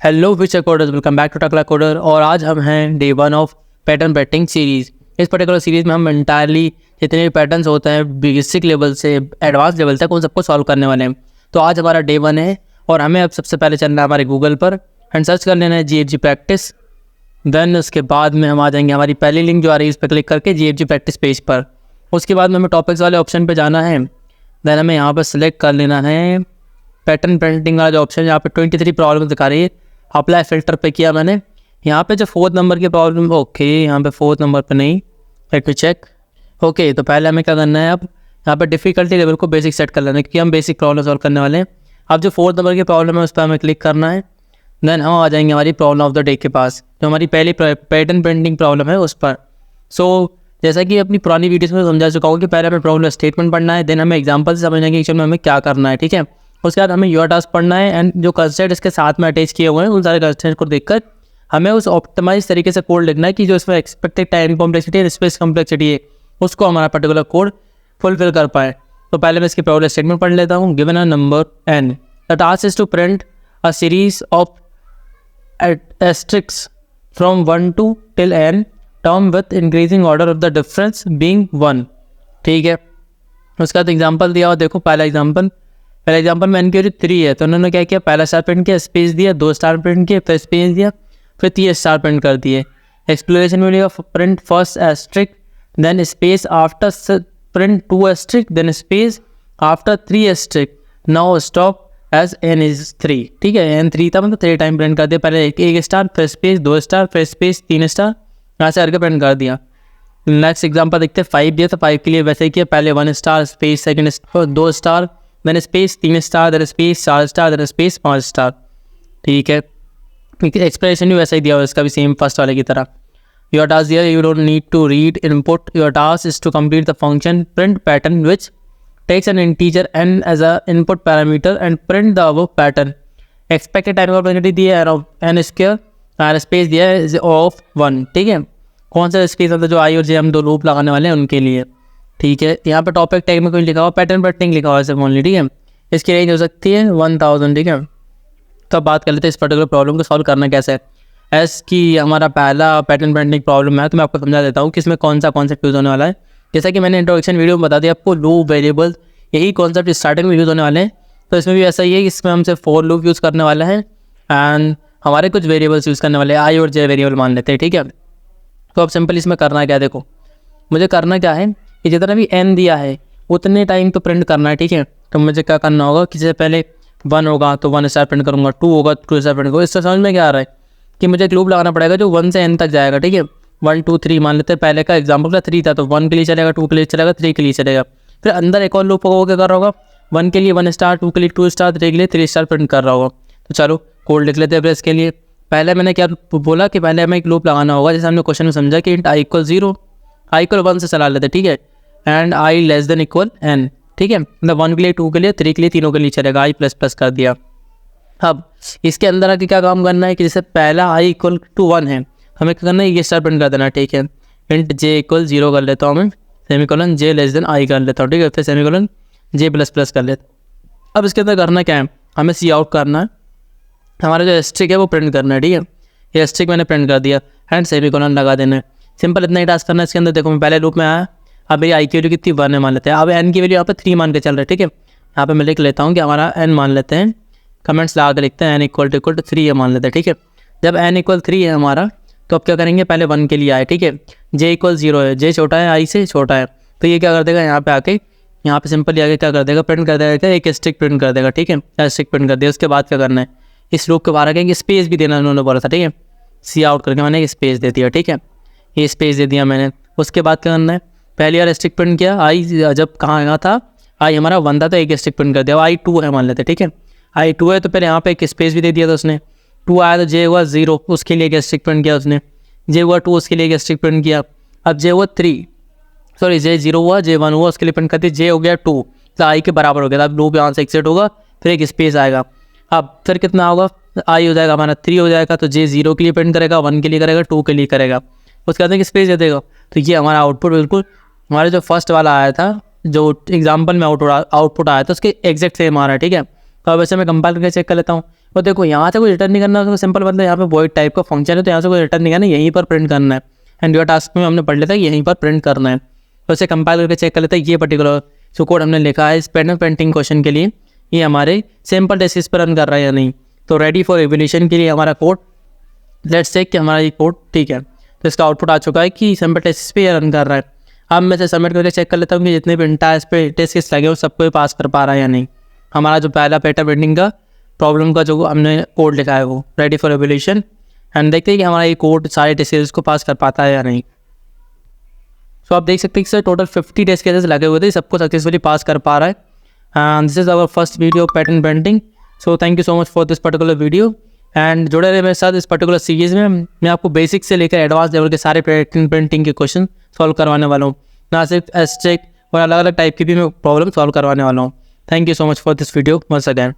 Hello future coders, welcome back to Takla Coder. और आज हम हैं day 1 of pattern betting series. इस पर्टिकुलर सीरीज़ में हम इंटायरली जितने भी पैटर्न्स होते हैं बेसिक लेवल से एडवांस लेवल तक उन सबको सॉल्व करने वाले हैं। तो आज हमारा डे 1 है और हमें अब सबसे पहले चलना है हमारे गूगल पर एंड सर्च कर लेना है GFG प्रैक्टिस। देन उसके बाद में हम आ जाएंगे हमारी पहली लिंक जो आ रही है इस पर क्लिक करके GFG प्रैक्टिस पेज पर। उसके बाद में हमें टॉपिक्स वाले ऑप्शन पर जाना है। देन हमें यहाँ पर सिलेक्ट कर लेना है पैटर्न पेंटिंग वाला जो ऑप्शन, यहाँ पे 23 प्रॉब्लम दिखा रही है। अप्लाई फिल्टर पे किया मैंने। यहाँ पे जो 4th नंबर की प्रॉब्लम, ओके यहाँ पे 4th नंबर पे नहीं, लेट मी चेक। ओके तो पहले हमें क्या करना है, अब यहाँ पे डिफ़िकल्टी लेवल को बेसिक सेट कर लेना है क्योंकि हम बेसिक प्रॉब्लम सॉल्व करने वाले हैं। अब जो 4th नंबर की प्रॉब्लम है उस पर हमें क्लिक करना है। देन हम आ जाएंगे हमारी प्रॉब्लम ऑफ द डे के पास, जो हमारी पहली पैटर्न पेंटिंग प्रॉब्लम है उस पर। सो जैसा कि अपनी पुरानी वीडियोस में समझा चुका हूँ कि पहले हमें प्रॉब्लम स्टेटमेंट पढ़ना है, देन हमें एग्जाम्पल से समझना है कि एक्चुअली में हमें क्या करना है, ठीक है। उसके बाद हमें योर टास्क पढ़ना है एंड जो कंस्ट्रेंट इसके साथ में अटैच किए हुए हैं उन सारे कंस्ट्रेंट को देखकर हमें उस ऑप्टिमाइज तरीके से कोड लिखना है कि जो इसमें एक्सपेक्टेड टाइम कॉम्प्लेक्सिटी है, स्पेस कॉम्प्लेक्सिटी है, उसको हमारा पर्टिकुलर कोड फुलफिल कर पाए। तो पहले मैं इसकी प्रॉब्लम स्टेटमेंट पढ़ लेता हूँ। Given a number n, the task is to print a series of asterisks from 1 to till n term with increasing order of the difference being 1, ठीक है। उसका एग्जाम्पल दिया हुआ, देखो पहला एग्जाम्पल में n की वैल्यू 3 है तो उन्होंने क्या किया, पहला स्टार प्रिंट किया, स्पेस दिया, 2 स्टार प्रिंट किया, फिर स्पेस दिया, फिर 3 स्टार प्रिंट कर दिए। एक्सप्लोरेशन में लिखा print first asterisk, then space after print 2 asterisk, then space after 3 asterisk, now stop as n is 3, ठीक है। n 3 था मतलब 3 टाइम प्रिंट कर दिया, पहले एक स्टार, फिर स्पेस, 2 स्टार, फिर स्पेस, 3 स्टार, यहाँ से करके प्रिंट कर दिया। नेक्स्ट एग्जाम्पल देखते हैं, 5 दिया तो 5 के लिए वैसे ही किया, पहले 1 star, space, second 2 star, then space 3 star, then space 4 star, then space 5 star, ठीक है। एक्सप्रेशन भी वैसा ही दिया हुआ, इसका भी सेम फर्स्ट वाले की तरह। योर टास्क दिया, you don't need to read input, your task is to complete the function print pattern which takes an integer n as a input parameter and print the above pattern. Expected time complexity दिया है n square और space दिया है of 1, ठीक है। कौन सा space मतलब जो आई और जे हम दो लूप लगाने वाले हैं उनके लिए, ठीक है। यहाँ पे टॉपिक टैग में कुछ लिखा हुआ, पैटर्न पेंटिंग लिखा हुआ है सिर्फ ओनली, ठीक है। इसकी रेंज हो सकती है 1000, ठीक है। तो अब बात कर लेते हैं इस पर्टिकुलर प्रॉब्लम को सॉल्व करना कैसे है। एस की हमारा पहला पैटर्न पेंटिंग प्रॉब्लम है तो मैं आपको समझा देता हूँ कि इसमें कौन सा कॉन्सेप्ट यूज़ होने वाला है। जैसा कि मैंने इंट्रोडक्शन वीडियो में बता दिया आपको, लूप वेरिएबल यही कॉन्सेप्ट स्टार्टिंग में यूज़ होने वाले हैं। तो इसमें भी ऐसा ही है कि इसमें हम सिर्फ 4 लूप यूज़ करने वाले हैं एंड हमारे कुछ वेरिएबल्स यूज़ करने वाले हैं, आई और जे वेरिएबल मान लेते हैं, ठीक है। तो अब सिंपल इसमें करना क्या है, देखो मुझे करना क्या है कि जितना भी n दिया है उतने टाइम तो प्रिंट करना है, ठीक है। तो मुझे क्या करना होगा कि जैसे पहले 1 होगा तो 1 स्टार प्रिंट करूँगा, 2 होगा 2 स्टार प्रिंट करूँगा। इससे समझ में क्या आ रहा है कि मुझे एक लूप लगाना पड़ेगा जो 1 से n तक जाएगा, ठीक है। 1 2 3 मान लेते हैं, पहले का एग्जाम्पल का 3 था तो 1 के लिए चलेगा, 2 के लिए चलेगा, 3 के लिए चलेगा। फिर अंदर एक और लूप होगा, वो क्या कर रहा होगा, 1 के लिए 1 स्टार, 2 के लिए 2 स्टार, 3 के लिए 3 स्टार प्रिंट कर रहा होगा। तो चलो कोड लिख लेते हैं फिर इसके लिए। पहले मैंने क्या बोला कि पहले हमें एक लूप लगाना होगा, जैसे हमने क्वेश्चन में समझा कि इंट i = 0, i = 1 से चला लेते हैं, ठीक है। एंड i <= n, ठीक है। मतलब 1 के लिए, 2 के लिए, 3 के लिए, तीनों के लिए चलेगा, i++ कर दिया। अब इसके अंदर आके क्या काम करना है कि जैसे पहला i = 1 है, हमें क्या करना है, ये स्टार प्रिंट कर देना, ठीक है। इंट j = 0 कर लेता हूँ मैं, सेमीकोलन j i कर लेता हूँ, ठीक है। फिर सेमीकोलन j++ कर लेता हूँ। अब इसके अंदर करना क्या है, हमें सी आउट करना है, हमारा जो एस्ट्रिक है वो प्रिंट करना है, ठीक है। ये एस्ट्रिक मैंने प्रिंट कर दिया एंड सेमीकोलन लगा देना है। सिंपल इतना ही टास्क करना है इसके अंदर। देखो मैं पहले लूप में आया, अब मेरी आई की वैल्यू कितनी 1 है मान लेते हैं। अब n की वैल्यू यहाँ पे 3 मान के चल रहा है, ठीक है। यहाँ पे मैं लिख लेता हूँ कि हमारा n मान लेते हैं, कमेंट्स लगा के लिखते हैं n = 3 है मान लेते हैं, ठीक है। जब n = 3 है हमारा तो अब क्या करेंगे, पहले 1 के लिए आए, ठीक है। j = 0 है, j छोटा है, i से छोटा है, तो ये क्या कर देगा, यहाँ पे आके यहाँ पे सिंपल आगे क्या कर देगा, प्रिंट कर देगा, एक स्ट्रिक प्रिंट कर देगा, ठीक है। स्ट्रिक प्रिंट कर दिया। उसके बाद क्या करना है, इस लूप के बाहर आके स्पेस भी देना उन्होंने बोला था, ठीक है। सी आउट करके मैंने स्पेस दे दिया, ठीक है। ये स्पेस दे दिया मैंने। उसके बाद क्या करना है, पहले यार स्ट्रिक प्रिंट किया, आई जब कहाँ आया था, आई हमारा 1 था तो एक स्ट्रिक प्रिंट कर दिया। आई 2 है मान लेते, ठीक है। आई 2 है तो फिर यहाँ पे एक स्पेस भी दे दिया था उसने। 2 आया तो जे हुआ 0, उसके लिए एक स्ट्रिक प्रिंट किया उसने। जे हुआ 2, उसके लिए एक स्ट्रिक प्रिंट किया। अब जे हुआ 3, सॉरी जे 0 हुआ, जे 1 हुआ, उसके लिए प्रिंट कर दिया। जे हो गया 2 तो आई के बराबर हो गया। अब लूप यहाँ से एग्जिट होगा, फिर एक स्पेस आएगा। अब फिर कितना होगा, आई हो जाएगा हमारा 3 हो जाएगा, तो जे 0 के लिए प्रिंट करेगा, 1 के लिए करेगा, 2 के लिए करेगा। उसके बाद एक स्पेस दे देगा। तो ये हमारा आउटपुट बिल्कुल हमारे जो फर्स्ट वाला आया था, जो एग्जाम्पल में आउटपुट आया था उसके एग्जैक्ट सेम आ रहा है, ठीक है। तो अब वैसे मैं कंपाइल करके चेक कर लेता हूँ। और देखो यहाँ से कोई रिटर्न नहीं करना, तो सिंपल मतलब यहाँ पे वॉइड टाइप का फंक्शन है, तो यहाँ से कोई रिटर्न नहीं करना, यहीं पर प्रिंट करना है। एंड योर टास्क में हमने पढ़ लिया था यहीं पर प्रिंट करना है। तो इसे कंपाइल करके चेक कर लेते हैं, ये पर्टिकुलर जो कोड हमने लिखा है इस पेन पेंटिंग क्वेश्चन के लिए, ये हमारे सिंपल टेस्ट पर रन कर रहा है या नहीं। तो रेडी फॉर एवेल्यूशन के लिए हमारा कोड, लेट्स चेक कि हमारा ये कोड ठीक है। तो इसका आउटपुट आ चुका है कि सिंपल टेस्ट पे रन कर रहा है। अब मैं इसे सबमिट करके चेक कर लेता हूँ कि जितने भी इस पे टेस्ट केस लगे वो सबको पास कर पा रहा है या नहीं। हमारा जो पहला पेटा पेंटिंग का प्रॉब्लम का जो हमने कोड लिखा है वो रेडी फॉर एवेल्यूशन, एंड देखते हैं कि हमारा ये कोड सारे टेस्ट केसेस को पास कर पाता है या नहीं। सो आप देख सकते हैं कि सर टोटल 50 टेस्ट केसेस लगे हुए थे, सबको सक्सेसफुली पास कर पा रहा है। And this is our first video pattern painting. So thank you so much for this particular video, and जुड़े रहे मेरे साथ इस पर्टिकुलर सीरीज़ में। मैं आपको बेसिक से लेकर एडवांस लेवल के सारे पैटर्न पेंटिंग के क्वेश्चन सॉल्व करवाने वाला हूँ, ना सिर्फ एस्टेक और अलग अलग टाइप की भी मैं प्रॉब्लम सॉल्व करवाने वाला हूँ। Thank you so much for this video once again.